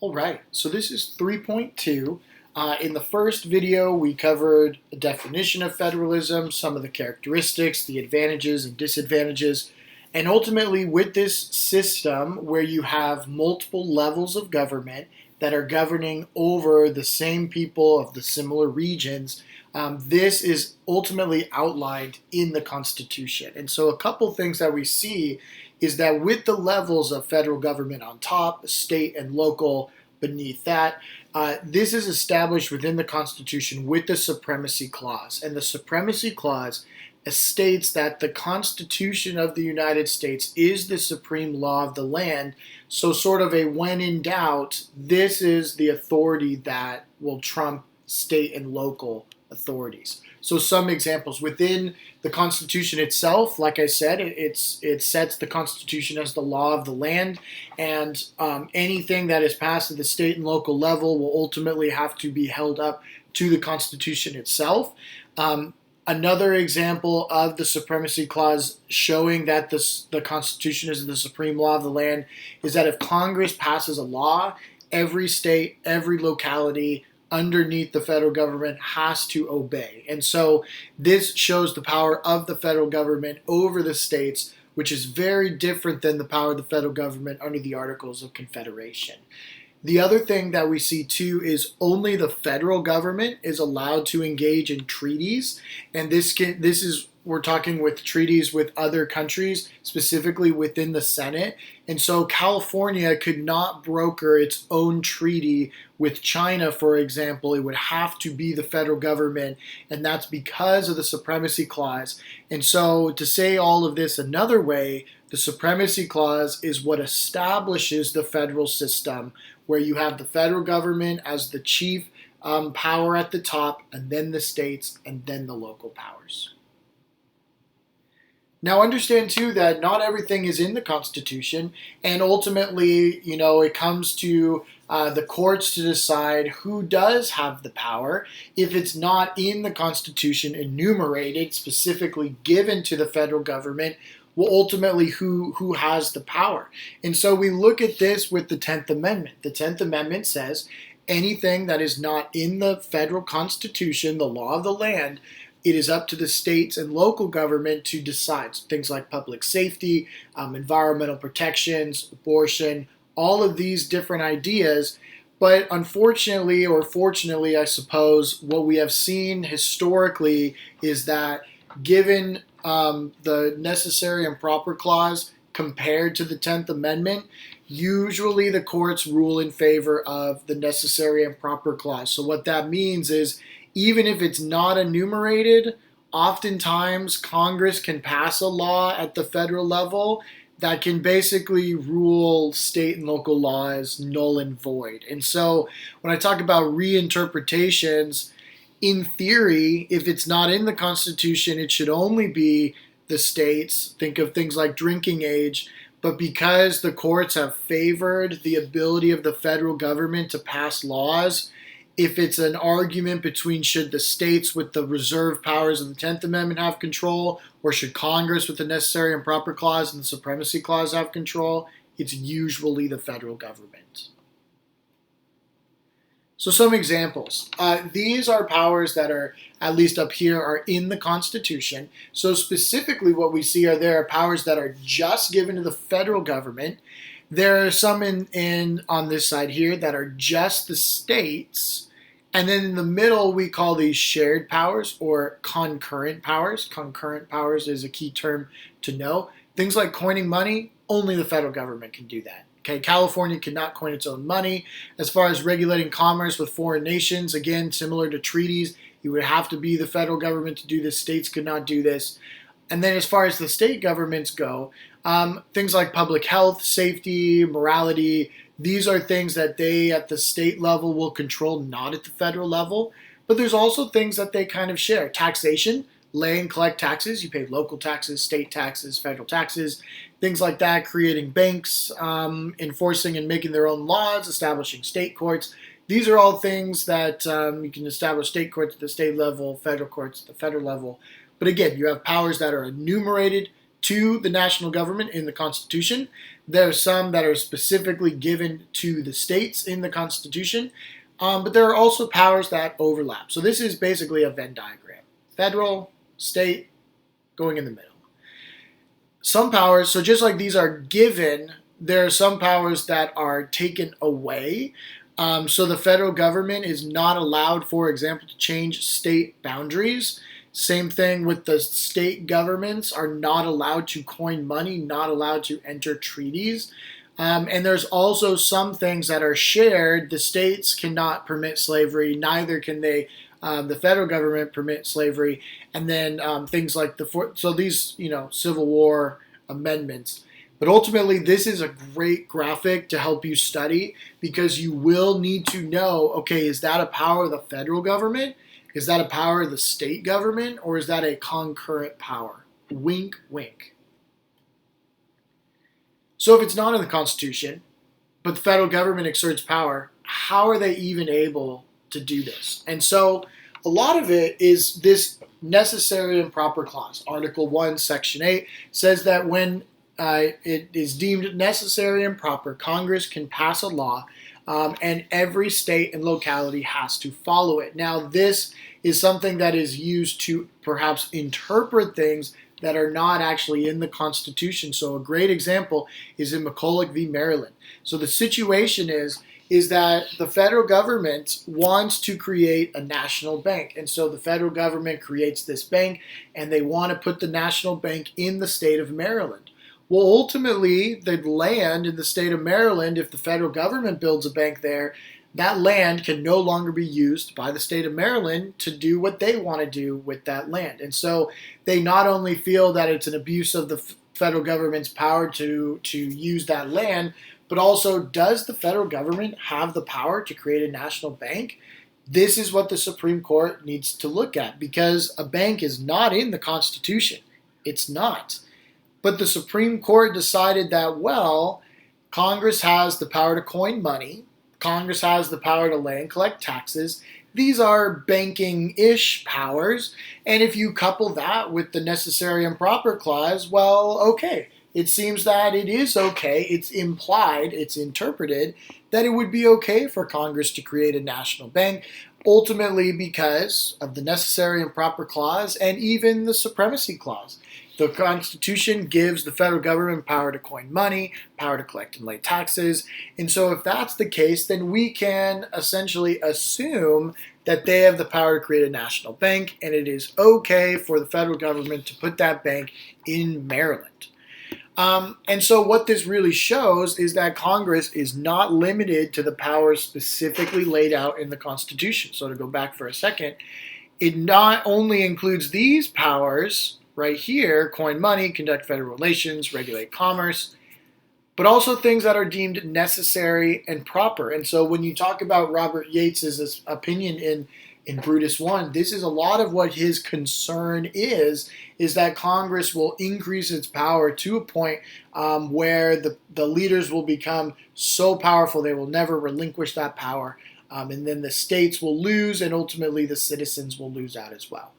All right, so this is 3.2. In the first video, we covered a definition of federalism, some of the characteristics, the advantages and disadvantages, and ultimately with this system where you have multiple levels of government that are governing over the same people of the similar regions, this is ultimately outlined in the Constitution. And so a couple things that we see is that with the levels of federal government on top, state and local beneath that, this is established within the Constitution with the Supremacy Clause. And the Supremacy Clause states that the Constitution of the United States is the supreme law of the land. So sort of a when in doubt, this is the authority that will trump state and local authorities. So some examples within the Constitution itself, like I said, it sets the Constitution as the law of the land, and anything that is passed at the state and local level will ultimately have to be held up to the Constitution itself. Another example of the Supremacy Clause showing that the Constitution is the supreme law of the land is that if Congress passes a law, every state, every locality underneath the federal government has to obey. And so this shows the power of the federal government over the states, which is very different than the power of the federal government under the Articles of Confederation. The other thing that we see too is only the federal government is allowed to engage in treaties, and we're talking with treaties with other countries, specifically within the Senate. And so California could not broker its own treaty with China, for example. It would have to be the federal government, and that's because of the Supremacy Clause. And so to say all of this another way, the Supremacy Clause is what establishes the federal system, where you have the federal government as the chief power at the top, and then the states, and then the local powers. Now understand too that not everything is in the Constitution, and ultimately, it comes to the courts to decide who does have the power. If it's not in the Constitution enumerated, specifically given to the federal government, well, ultimately, who has the power? And so we look at this with the 10th Amendment. The 10th Amendment says anything that is not in the federal Constitution, the law of the land, it is up to the states and local government to decide. So things like public safety, environmental protections, abortion, all of these different ideas. But unfortunately, or fortunately, I suppose, what we have seen historically is that given the necessary and proper clause compared to the 10th Amendment, usually the courts rule in favor of the necessary and proper clause. So what that means is even if it's not enumerated, oftentimes Congress can pass a law at the federal level that can basically rule state and local laws null and void. And so when I talk about reinterpretations, in theory, if it's not in the Constitution, it should only be the states. Think of things like drinking age. But because the courts have favored the ability of the federal government to pass laws, if it's an argument between should the states with the reserve powers of the 10th Amendment have control, or should Congress with the necessary and proper clause and the Supremacy Clause have control, it's usually the federal government. So some examples. These are powers that are, at least up here, are in the Constitution. So specifically what we see there are powers that are just given to the federal government. There are some on this side here that are just the states. And then in the middle, we call these shared powers or concurrent powers. Concurrent powers is a key term to know. Things like coining money, only the federal government can do that. Okay, California cannot coin its own money. As far as regulating commerce with foreign nations, again, similar to treaties, you would have to be the federal government to do this. States could not do this. And then as far as the state governments go, things like public health, safety, morality, these are things that they at the state level will control, not at the federal level. But there's also things that they kind of share. Taxation, lay and collect taxes. You pay local taxes, state taxes, federal taxes, things like that. Creating banks, enforcing and making their own laws, establishing state courts. These are all things that you can establish state courts at the state level, federal courts at the federal level. But again, you have powers that are enumerated to the national government in the Constitution. There are some that are specifically given to the states in the Constitution, but there are also powers that overlap. So this is basically a Venn diagram. Federal, state, going in the middle. Some powers, so just like these are given, there are some powers that are taken away. So the federal government is not allowed, for example, to change state boundaries. Same thing with the state governments are not allowed to coin money, not allowed to enter treaties. And there's also some things that are shared. The states cannot permit slavery, neither can the federal government permit slavery. And then things like these, Civil War amendments. But ultimately, this is a great graphic to help you study because you will need to know, okay, is that a power of the federal government? Is that a power of the state government? Or is that a concurrent power? Wink, wink. So if it's not in the Constitution, but the federal government exerts power, how are they even able to do this? And so a lot of it is this necessary and proper clause. Article 1, Section 8 says that when it is deemed necessary and proper, Congress can pass a law, and every state and locality has to follow it. Now, this is something that is used to perhaps interpret things that are not actually in the Constitution. So a great example is in McCulloch v. Maryland. So the situation is that the federal government wants to create a national bank. And so the federal government creates this bank, and they want to put the national bank in the state of Maryland. Well, ultimately, the land in the state of Maryland, if the federal government builds a bank there, that land can no longer be used by the state of Maryland to do what they want to do with that land. And so they not only feel that it's an abuse of the federal government's power to use that land, but also, does the federal government have the power to create a national bank? This is what the Supreme Court needs to look at, because a bank is not in the Constitution. It's not. But the Supreme Court decided that, well, Congress has the power to coin money. Congress has the power to lay and collect taxes. These are banking-ish powers. And if you couple that with the necessary and proper clause, well, okay. It seems that it is okay, it's implied, it's interpreted, that it would be okay for Congress to create a national bank, ultimately because of the necessary and proper clause and even the supremacy clause. The Constitution gives the federal government power to coin money, power to collect and lay taxes, and so if that's the case, then we can essentially assume that they have the power to create a national bank, and it is okay for the federal government to put that bank in Maryland. And so what this really shows is that Congress is not limited to the powers specifically laid out in the Constitution. So to go back for a second, it not only includes these powers right here, coin money, conduct federal relations, regulate commerce, but also things that are deemed necessary and proper. And so when you talk about Robert Yates's opinion in Brutus I, this is a lot of what his concern is that Congress will increase its power to a point where the leaders will become so powerful they will never relinquish that power, and then the states will lose, and ultimately the citizens will lose out as well.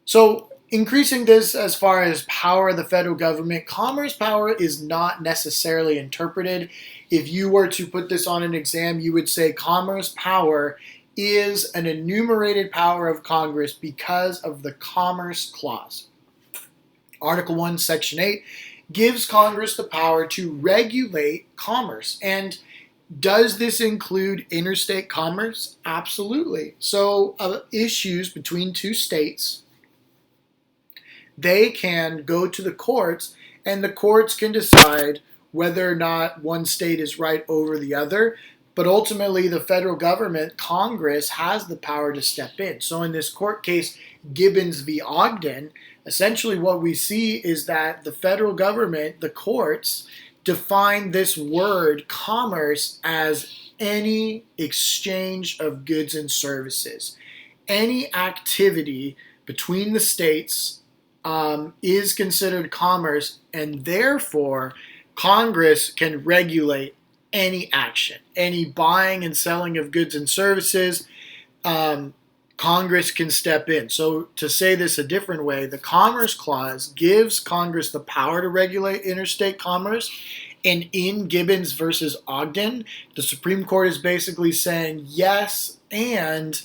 So increasing this as far as power of the federal government, commerce power is not necessarily interpreted. If you were to put this on an exam, you would say commerce power is an enumerated power of Congress because of the Commerce Clause. Article 1, Section 8 gives Congress the power to regulate commerce. And does this include interstate commerce? Absolutely. So issues between two states, they can go to the courts, and the courts can decide whether or not one state is right over the other. But ultimately, the federal government, Congress, has the power to step in. So in this court case, Gibbons v. Ogden, essentially what we see is that the federal government, the courts, define this word commerce as any exchange of goods and services. Any activity between the states is considered commerce, and therefore Congress can regulate any action, any buying and selling of goods and services, Congress can step in. So to say this a different way, the Commerce Clause gives Congress the power to regulate interstate commerce. And in Gibbons versus Ogden, the Supreme Court is basically saying, yes, and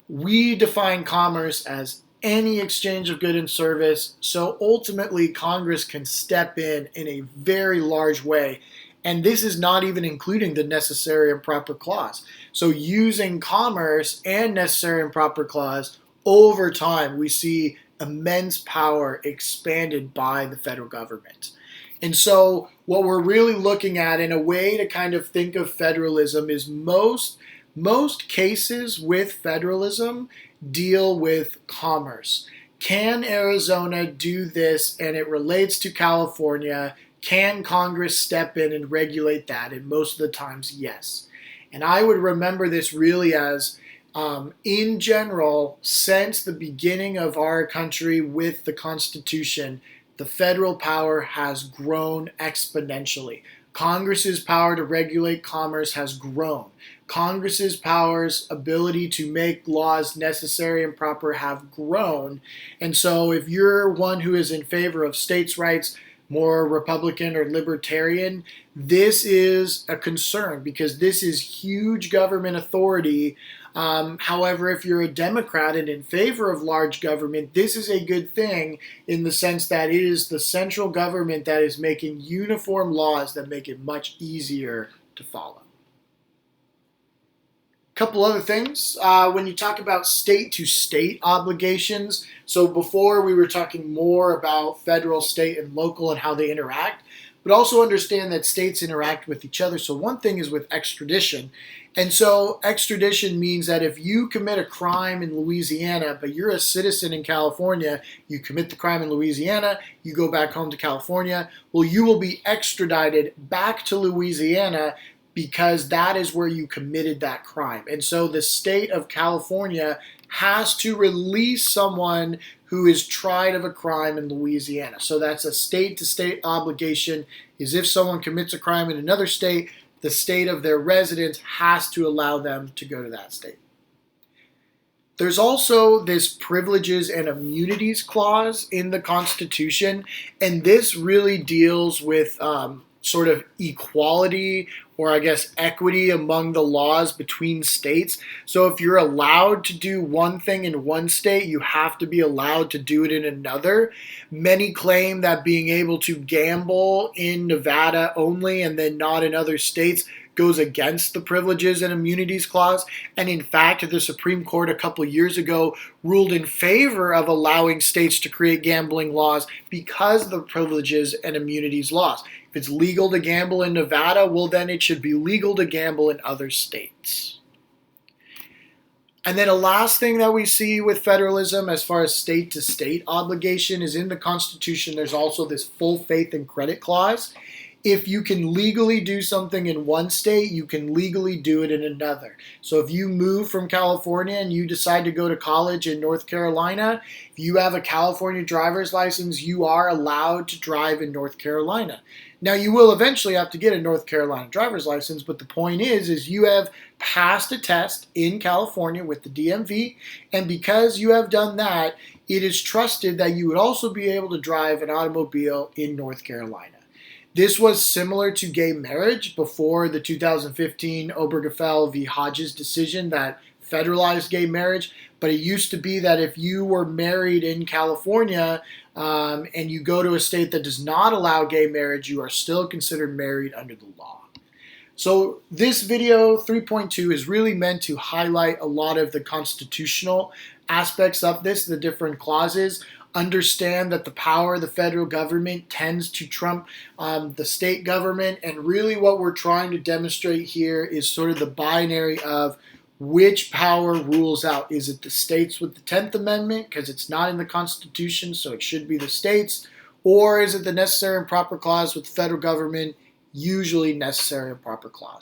we define commerce as any exchange of good and service. So ultimately, Congress can step in a very large way. And this is not even including the necessary and proper clause. So using commerce and necessary and proper clause, over time, we see immense power expanded by the federal government. And so what we're really looking at in a way to kind of think of federalism is most cases with federalism deal with commerce. Can Arizona do this and it relates to California? Can Congress step in and regulate that? And most of the times, yes. And I would remember this really as, in general, since the beginning of our country with the Constitution, the federal power has grown exponentially. Congress's power to regulate commerce has grown. Congress's powers, ability to make laws necessary and proper have grown. And so if you're one who is in favor of states' rights, more Republican or libertarian, this is a concern because this is huge government authority. However, if you're a Democrat and in favor of large government, this is a good thing in the sense that it is the central government that is making uniform laws that make it much easier to follow. Couple other things. When you talk about state-to-state obligations, so before we were talking more about federal, state, and local and how they interact, but also understand that states interact with each other. So one thing is with extradition. And so extradition means that if you commit a crime in Louisiana, but you're a citizen in California, you commit the crime in Louisiana, you go back home to California, well, you will be extradited back to Louisiana because that is where you committed that crime. And so the state of California has to release someone who is tried of a crime in Louisiana. So that's a state-to-state obligation, is if someone commits a crime in another state, the state of their residence has to allow them to go to that state. There's also this privileges and immunities clause in the Constitution, and this really deals with sort of equality or I guess equity among the laws between states. So if you're allowed to do one thing in one state, you have to be allowed to do it in another. Many claim that being able to gamble in Nevada only and then not in other states goes against the Privileges and Immunities Clause. And in fact, the Supreme Court a couple years ago ruled in favor of allowing states to create gambling laws because of the Privileges and Immunities Laws. If it's legal to gamble in Nevada, well then it should be legal to gamble in other states. And then a last thing that we see with federalism as far as state-to-state obligation is in the Constitution, there's also this full faith and credit clause. If you can legally do something in one state, you can legally do it in another. So if you move from California and you decide to go to college in North Carolina, if you have a California driver's license, you are allowed to drive in North Carolina. Now, you will eventually have to get a North Carolina driver's license, but the point is you have passed a test in California with the DMV, and because you have done that, it is trusted that you would also be able to drive an automobile in North Carolina. This was similar to gay marriage before the 2015 Obergefell v. Hodges decision that federalized gay marriage, but it used to be that if you were married in California and you go to a state that does not allow gay marriage, you are still considered married under the law. So this video 3.2 is really meant to highlight a lot of the constitutional aspects of this, the different clauses. Understand that the power of the federal government tends to trump the state government, and really what we're trying to demonstrate here is sort of the binary of which power rules out. Is it the states with the 10th Amendment, because it's not in the Constitution, so it should be the states, or is it the necessary and proper clause with the federal government, usually necessary and proper clause?